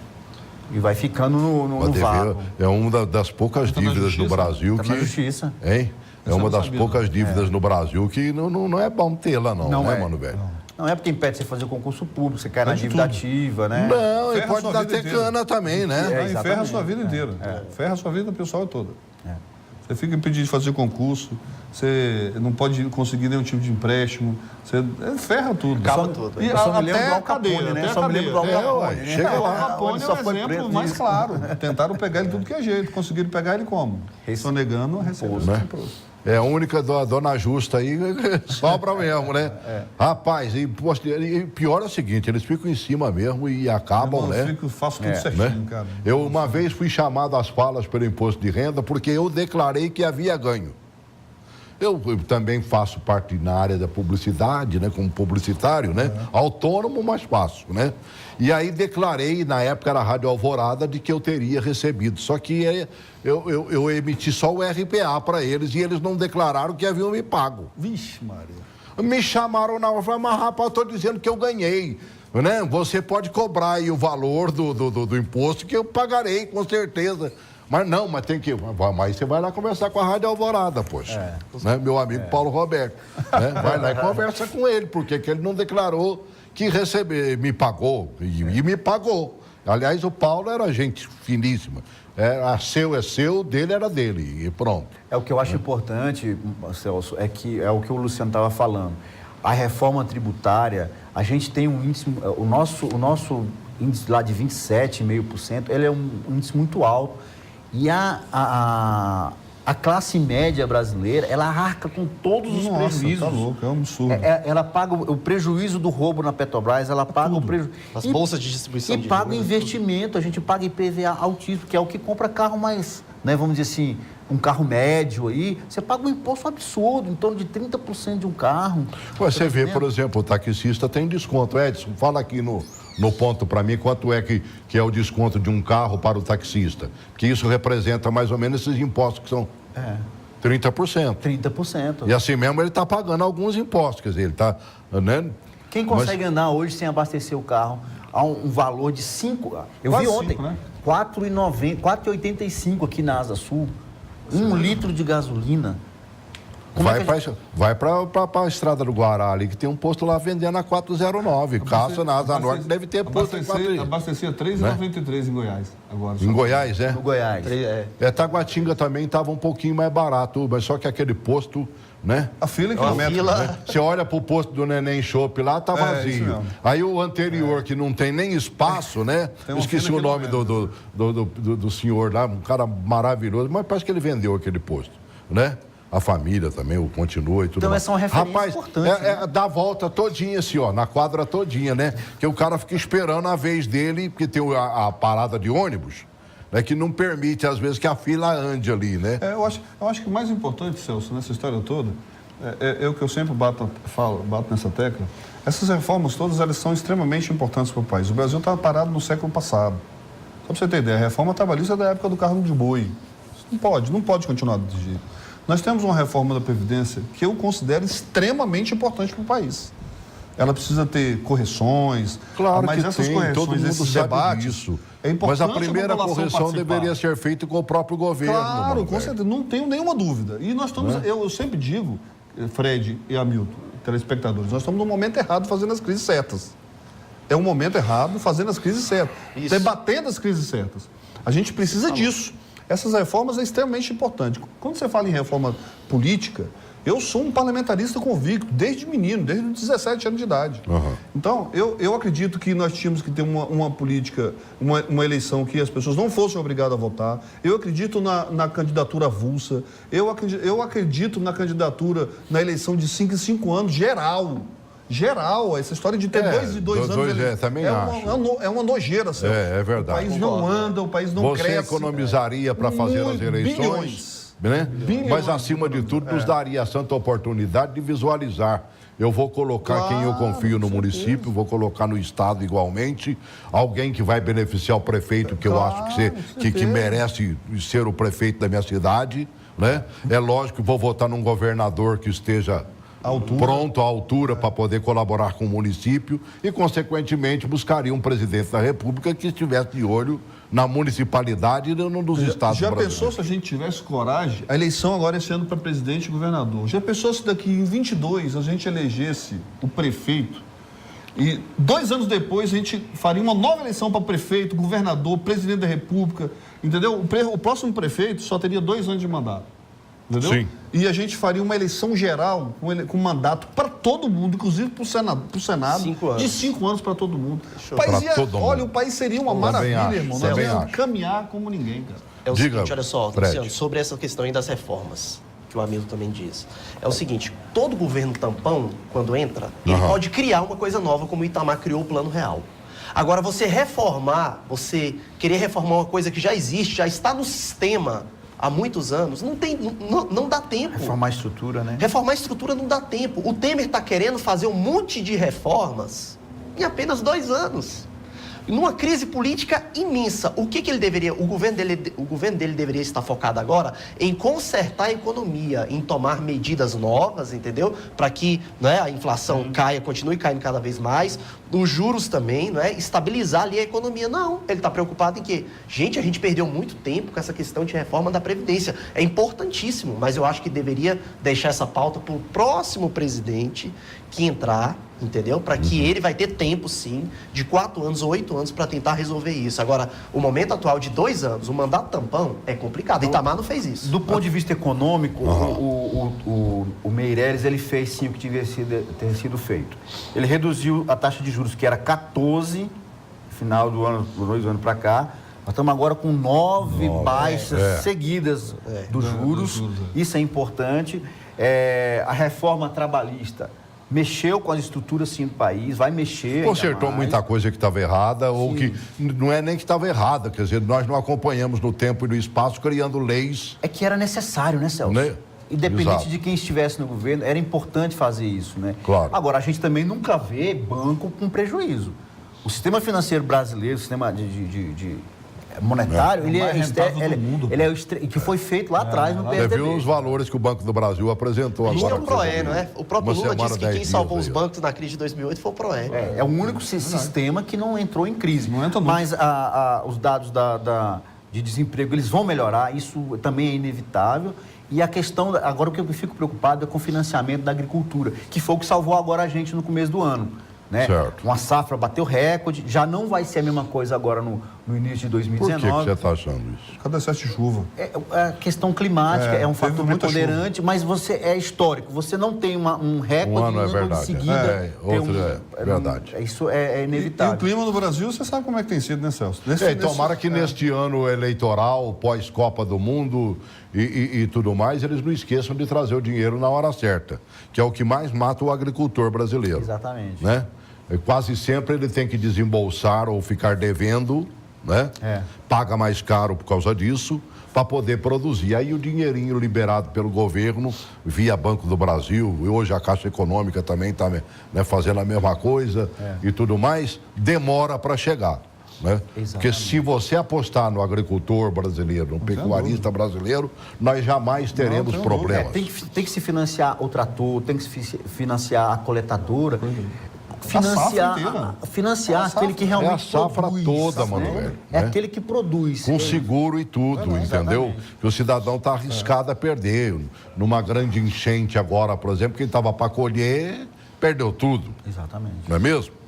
E vai ficando no vácuo. É uma das poucas dívidas no Brasil tá que... na justiça. Hein? É uma das poucas dívidas no Brasil que não é bom tê-la, não, né, mano, velho? Não é porque impede você fazer concurso público, você cai na dívida ativa, né? Não, e pode dar até cana também, né? E ferra a sua vida inteira. Ferra a sua vida pessoal toda. Você fica impedido de fazer concurso, você não pode conseguir nenhum tipo de empréstimo, você ferra tudo. Acaba tudo. E Eu só me lembro até do a Al Capone, cadeia, né? até a Só me lembro do Al cadeia. Capone, né? Chega O lá. Al Capone é Só o foi exemplo preso mais nisso. claro. Tentaram pegar ele tudo que é jeito. Conseguiram pegar ele como? Sonegando, recebendo Né? É a única dona Justa aí, sobra mesmo, né? Rapaz, e pior é o seguinte, eles ficam em cima mesmo e acabam, né? Faço tudo certinho, cara. Eu uma vez fui chamado às falas pelo imposto de renda porque eu declarei que havia ganho. Eu também faço parte na área da publicidade, né? Como publicitário, né? Autônomo, mas faço, né? E aí declarei, na época era a Rádio Alvorada, de que eu teria recebido. Só que eu emiti só o RPA para eles e eles não declararam que haviam me pago. Vixe, Maria. Me chamaram na hora, falaram, mas rapaz, eu estou dizendo que eu ganhei, né? Você pode cobrar aí o valor do imposto que eu pagarei, com certeza. Mas não, mas tem que... Mas você vai lá conversar com a Rádio Alvorada, poxa. Né? Meu amigo Paulo Roberto. Né? Vai lá e conversa com ele, porque que ele não declarou que me pagou. E me pagou. Aliás, o Paulo era gente finíssima. Seu é seu, dele era dele. E pronto. O que eu acho importante, Celso, é o que o Luciano estava falando. A reforma tributária, a gente tem um índice... O nosso índice lá de 27,5%, ele é um índice muito alto. E a classe média brasileira, ela arca com todos os prejuízos. Tá louco, é um absurdo. Ela paga o prejuízo do roubo na Petrobras, ela paga o prejuízo... As bolsas de distribuição e de paga o juros, investimento, a gente paga IPVA altíssimo, que é o que compra carro mais, né, vamos dizer assim, um carro médio aí, você paga um imposto absurdo, em torno de 30% de um carro. Você vê, por exemplo, o taxista tem desconto. Edson, fala aqui no ponto para mim quanto é que é o desconto de um carro para o taxista. Que isso representa mais ou menos esses impostos que são 30%. 30%. E assim mesmo ele está pagando alguns impostos, quer dizer, ele está... Né? Quem consegue andar hoje sem abastecer o carro a um valor de 5... Eu vi ontem, 5, né? 4,90, 4,85 aqui na Asa Sul. 1 litro de gasolina. Vai para a estrada do Guará ali, que tem um posto lá vendendo a 4,09. Caça na Asa Norte deve ter posto em 4,00. Abastecia 3,93 em Goiás. Agora, em Goiás, é? No Goiás. Taguatinga também estava um pouquinho mais barato, mas só que aquele posto, né? A fila que né? Você olha pro posto do Neném Chopp lá, tá vazio. Aí o anterior, que não tem nem espaço, né? Eu esqueci o nome do senhor lá, um cara maravilhoso, mas parece que ele vendeu aquele posto, né? A família também, o continua e tudo então, mais. essa é uma referência importante. Dá a volta todinha, assim, ó, na quadra todinha, né? Que o cara fica esperando a vez dele, porque tem a parada de ônibus, né? Que não permite, às vezes, que a fila ande ali, né? Eu acho que o mais importante, Celso, nessa história toda, é o que eu sempre bato nessa tecla. Essas reformas todas, elas são extremamente importantes para o país. O Brasil estava parado no século passado. Só para você ter ideia, a reforma trabalhista é da época do carro de boi. Isso não pode continuar desse jeito. Nós temos uma reforma da Previdência que eu considero extremamente importante para o país. Ela precisa ter correções, Claro mas que essas tem, correções, todo mundo esses sabe debates, disso. é importante Mas a primeira população correção participar. deveria ser feita com o próprio governo. Claro, com certeza, não tenho nenhuma dúvida. E nós estamos, eu sempre digo, Fred e Hamilton, telespectadores, nós estamos no momento errado fazendo as crises certas. É um momento errado fazendo as crises certas, debatendo as crises certas. A gente precisa disso. Essas reformas é extremamente importante. Quando você fala em reforma política, eu sou um parlamentarista convicto, desde menino, desde os 17 anos de idade. Então, eu acredito que nós tínhamos que ter uma política, uma eleição que as pessoas não fossem obrigadas a votar. Eu acredito na candidatura avulsa. Eu acredito na candidatura, na eleição de 5 em 5 anos, geral, essa história de ter 2 em 2 anos também acho. É uma nojeira, Celso. É verdade. O país não anda, o país não cresce. Você economizaria para fazer as eleições, bilhões. né? Bilhões. Mas acima de tudo nos daria a santa oportunidade de visualizar. Eu vou colocar quem eu confio no município, vou colocar no estado igualmente, alguém que vai beneficiar o prefeito, que eu acho que merece ser o prefeito da minha cidade, né? É lógico que vou votar num governador que esteja pronto à altura para poder colaborar com o município e, consequentemente, buscaria um presidente da República que estivesse de olho na municipalidade e num dos estados Já brasileiros. pensou se a gente tivesse coragem? A eleição agora é esse ano para presidente e governador. Já pensou se daqui em 22 a gente elegesse o prefeito e 2 anos depois a gente faria uma nova eleição para prefeito, governador, presidente da República, entendeu? O próximo prefeito só teria 2 anos de mandato. Entendeu? Sim. E a gente faria uma eleição geral com mandato para todo mundo, inclusive para o Senado, 5 anos. de 5 anos para todo mundo. O país seria uma Também maravilha, acho, irmão. também Nós íamos acho. caminhar como ninguém, cara. É o Diga, seguinte, olha só, Fred. Luciano, sobre essa questão aí das reformas, que o Hamilton também diz. É o seguinte, todo governo tampão, quando entra, ele pode criar uma coisa nova, como o Itamar criou o Plano Real. Agora, você querer reformar uma coisa que já existe, já está no sistema há muitos anos, não dá tempo. Reformar a estrutura, né? Reformar a estrutura não dá tempo. O Temer está querendo fazer um monte de reformas em apenas 2 anos. Numa crise política imensa. O que ele deveria... O governo dele deveria estar focado agora em consertar a economia, em tomar medidas novas, entendeu? Para que, né, a inflação continue caindo cada vez mais, os juros também, né? Estabilizar ali a economia. Não, ele está preocupado em quê? Gente, a gente perdeu muito tempo com essa questão de reforma da Previdência. É importantíssimo, mas eu acho que deveria deixar essa pauta para o próximo presidente que entrar, entendeu? Para que ele vai ter tempo, sim, de 4 anos ou 8 anos para tentar resolver isso. Agora, o momento atual de 2 anos, o mandato tampão, é complicado. Itamar não fez isso. Do ponto de vista econômico, o Meirelles, ele fez sim o que devia ter sido feito. Ele reduziu a taxa de juros, que era 14, no final do ano, 2 anos para cá. Nós estamos agora com 9 baixas seguidas dos juros. Isso é importante. A reforma trabalhista mexeu com as estruturas, sim, do país, vai mexer. Consertou muita coisa que estava errada, ou que não é nem que estava errada, quer dizer, nós não acompanhamos no tempo e no espaço criando leis. É que era necessário, né, Celso? Né? Independente Exato. de quem estivesse no governo, era importante fazer isso, né? Claro. Agora, a gente também nunca vê banco com prejuízo. O sistema financeiro brasileiro, o sistema monetário, ele que foi feito lá atrás no Você PSDB. viu os valores que o Banco do Brasil apresentou A gente agora? tem o PROE, não é? O próprio Uma Lula semana, disse que 10 quem salvou dias os aí, ó. bancos na crise de 2008 foi o PROE. É o único sistema que não entrou em crise. Não entra nunca. Mas os dados de desemprego, eles vão melhorar, isso também é inevitável. E a questão, agora o que eu fico preocupado é com o financiamento da agricultura, que foi o que salvou agora a gente no começo do ano. Né? Certo. Uma safra bateu recorde, já não vai ser a mesma coisa agora no início de 2019. Por que você está achando isso? Cada excesso de chuva. A questão climática é um teve fator muita preponderante, mas é histórico. Você não tem um recorde Um ano é verdade. de seguida. Outro é verdade. Isso é E inevitável. o clima no Brasil, você sabe como é que tem sido, né, Celso? Tomara que neste ano eleitoral, pós-Copa do Mundo e tudo mais, eles não esqueçam de trazer o dinheiro na hora certa, que é o que mais mata o agricultor brasileiro. Exatamente. Né? Quase sempre ele tem que desembolsar ou ficar devendo, né? Paga mais caro por causa disso, para poder produzir. Aí o dinheirinho liberado pelo governo, via Banco do Brasil, e hoje a Caixa Econômica também está, né, fazendo a mesma coisa e tudo mais, demora para chegar. Né? Porque se você apostar no agricultor brasileiro, no pecuarista brasileiro, nós jamais teremos problemas. Tem que se financiar o trator, tem que se financiar a coletadora, financiar aquele que realmente produz. É a safra toda, Manuel. É aquele que produz. Com seguro e tudo, entendeu? Que o cidadão está arriscado a perder. Numa grande enchente agora, por exemplo, quem estava para colher, perdeu tudo. Exatamente. Não é mesmo?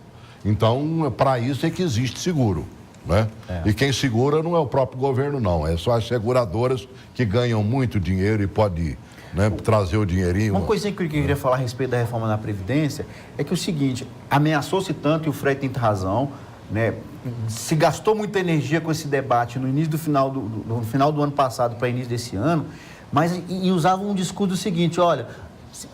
Então, para isso é que existe seguro, né? E quem segura não é o próprio governo, não. É só as seguradoras que ganham muito dinheiro e podem, né, trazer o dinheirinho. Uma coisinha que eu queria falar a respeito da reforma da Previdência é que o seguinte, ameaçou-se tanto, e o Fred tem razão, né? Se gastou muita energia com esse debate no início no final do ano passado para início desse ano, mas e usava um discurso do seguinte, olha,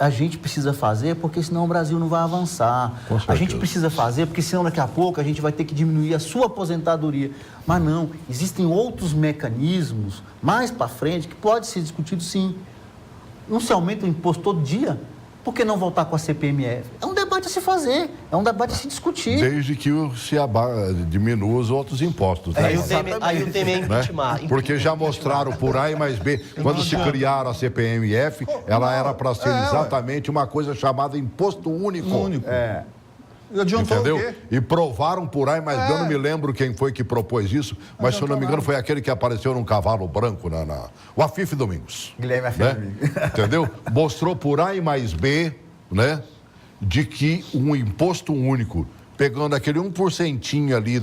a gente precisa fazer porque senão o Brasil não vai avançar. A gente precisa fazer porque senão daqui a pouco a gente vai ter que diminuir a sua aposentadoria. Mas não, existem outros mecanismos mais para frente que pode ser discutido sim. Não se aumenta o imposto todo dia? Por que não voltar com a CPMF? É um debate a se fazer, é um debate a se discutir. Desde que diminua os outros impostos. Né? Aí o tema é impeachment. Né? Porque já mostraram por A e mais B. Quando se criaram a CPMF, ela era para ser exatamente uma coisa chamada imposto único. Entendeu? E provaram por A e mais B. Eu não me lembro quem foi que propôs isso, mas se eu não me engano foi aquele que apareceu num cavalo branco, o Afif Domingos. Guilherme Afif Domingos. Entendeu? Mostrou por A e mais B, né? De que um imposto único, pegando aquele 1% ali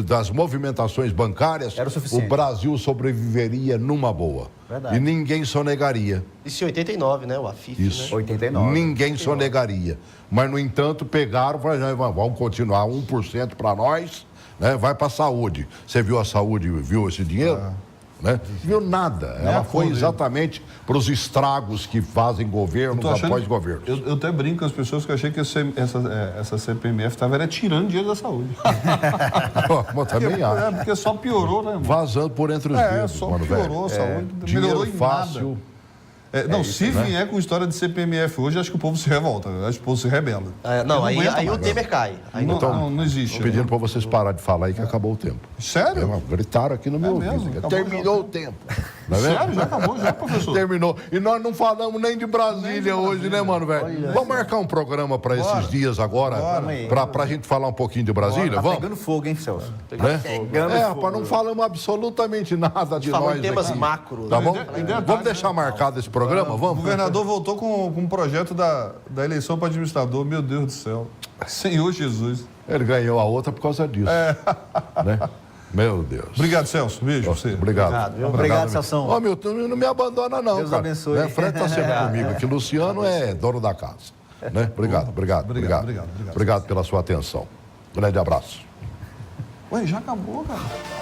das movimentações bancárias, o Brasil sobreviveria numa boa. Verdade. E ninguém sonegaria. Isso em 89, né? O AFIF, Isso. né? 89. Ninguém sonegaria. Mas, no entanto, pegaram e falaram, vamos continuar 1% para nós, né? Vai para a saúde. Você viu a saúde, viu esse dinheiro? Né? Viu nada. Ela foi exatamente para os estragos que fazem governos após governos. Eu até brinco com as pessoas que eu achei que essa CPMF estava tirando dinheiro da saúde. Eu também acho. Porque só piorou, né, irmão? Vazando por entre os dedos. Só piorou a saúde. Dinheiro fácil. Vier com história de CPMF hoje, acho que o povo se revolta, acho que o povo se rebela. Aí o Temer cai. Aí não existe. Estou pedindo para vocês pararem de falar aí que acabou o tempo. Sério? Gritaram aqui no meu ouvido. Terminou o tempo. Sério? Já acabou, já, professor? Terminou. E nós não falamos nem de Brasília hoje, né, mano, velho? Vamos marcar um programa para esses dias agora, para a gente falar um pouquinho de Brasília? Tá vamos? pegando fogo, hein, Celso? Rapaz, não falamos absolutamente nada de nós temas aqui. macros. Tá bom? Vamos deixar marcado esse programa? Vamos? O governador voltou com um projeto da eleição para administrador. Meu Deus do céu. Senhor Jesus. Ele ganhou a outra por causa disso. Né? Meu Deus. Obrigado, Celso. Beijo. Você. Obrigado. Obrigado, Celso. Ó, Milton, não me abandona não, Deus cara. abençoe. Né? Fred está sempre comigo aqui. Luciano é dono da casa. Né? Obrigado. Obrigado pela sua atenção. Grande abraço. Ué, já acabou, cara.